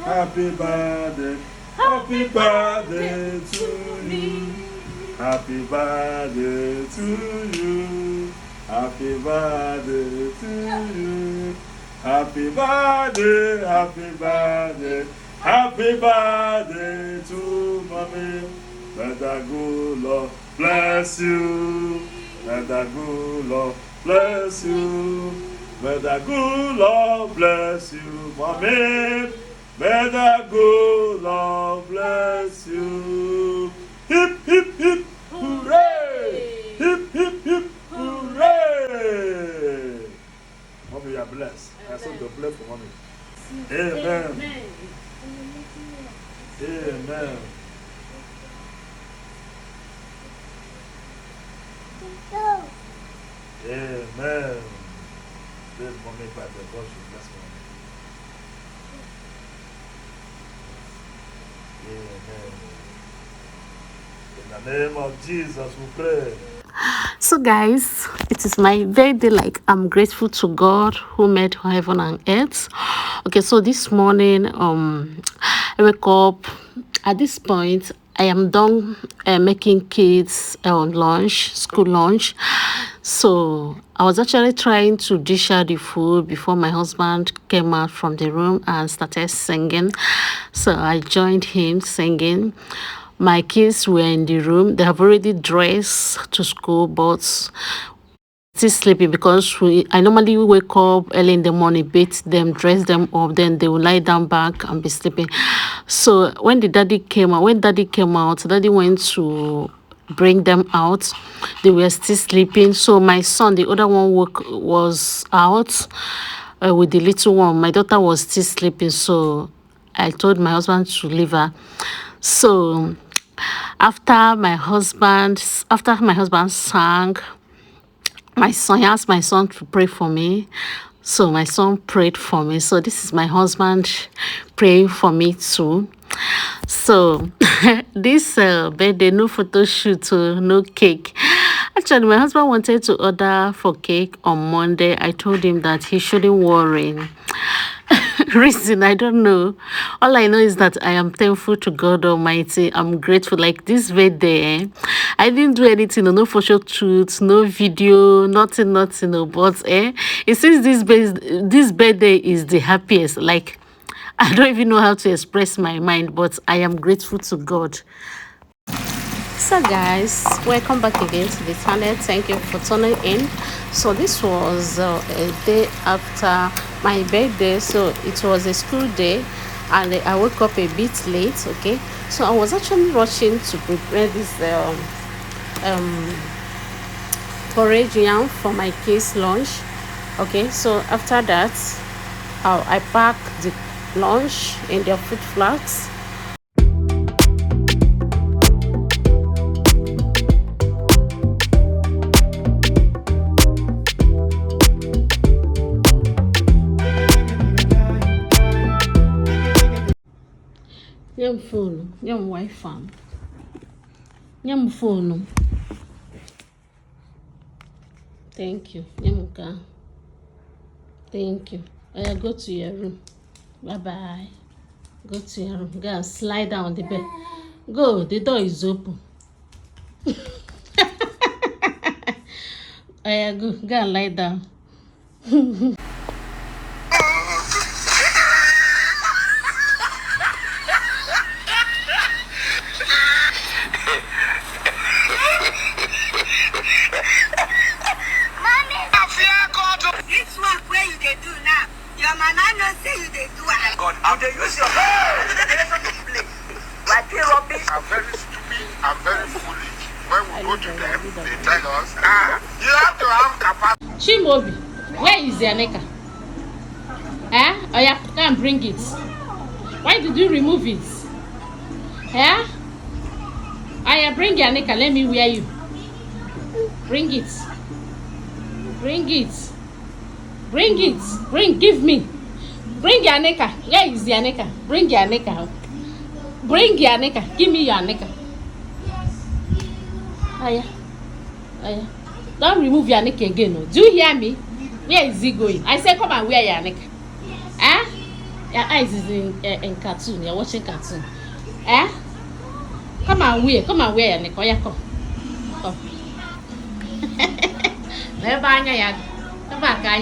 Happy birthday, happy birthday to you. Happy birthday to you. Happy birthday to you. Happy birthday, happy birthday, happy birthday to mommy. Let the good Lord bless you. Let the good Lord bless you. May the good Lord bless you, mommy. May the good Lord bless you. Hip, hip, hip, hooray! Hip, hip, hip, hooray! Mommy, you are blessed. I said the bless for mommy. Amen. Amen. Amen. This mommy by the God should bless me. Amen. In the name of Jesus we pray. So guys, it is my birthday. Like, I'm grateful to God who made heaven and earth. Okay, so this morning I wake up. At this point I am done making kids lunch, school lunch. So I was actually trying to dish out the food before my husband came out from the room and started singing. So I joined him singing. My kids were in the room. They have already dressed to school, but still sleeping because I normally wake up early in the morning, bathe them, dress them up, then they will lie down back and be sleeping. So when daddy came out, daddy went to bring them out. They were still sleeping. So my son, the other one, was out with the little one. My daughter was still sleeping, so I told my husband to leave her. So after my husband sang, my son, he asked my son to pray for me. So my son prayed for me. So this is my husband praying for me too. So this birthday, no photo shoot, no cake. Actually, my husband wanted to order for cake on Monday. I told him that he shouldn't worry. Reason, I don't know. All I know is that I am thankful to God Almighty. I'm grateful. Like this birthday, I didn't do anything, no photo shoot, no video, nothing. But it seems this birthday is the happiest. Like, I don't even know how to express my mind, but I am grateful to God. So guys, welcome back again to the channel. Thank you for tuning in. So this was a day after my birthday, so it was a school day and I woke up a bit late. Okay, so I was actually rushing to prepare this porridge yam for my kids lunch. Okay, so after that I packed the lunch in their food flasks. Yam phone, yam Wi-Fi, yam phone. Thank you, yam car. Thank you. Go to your room. Bye bye. Go to your room. Go and slide down the bed. Go. The door is open. Go and lie down. man, I don't say you they do it. God, how they use your hand to play. Like they rubbish. I'm very stupid. I'm very foolish. When we go to them, they tell us, you have to have capacity. Chimobi, where is your neka? Oh yeah, come bring it. Why did you remove it? I bring your neka, let me wear you. Bring it. Bring it. Bring it. Give me. Bring your neka. Where is your neka? Bring your neka. Bring your neka. Give me your neka. Aya. Don't remove your neka again. No. Do you hear me? Where is he going? I say come and wear your neka. Your eyes is in cartoon. You're watching cartoon. Come and wear your neka. Oya, come. Come. Never anya ya. Never anya.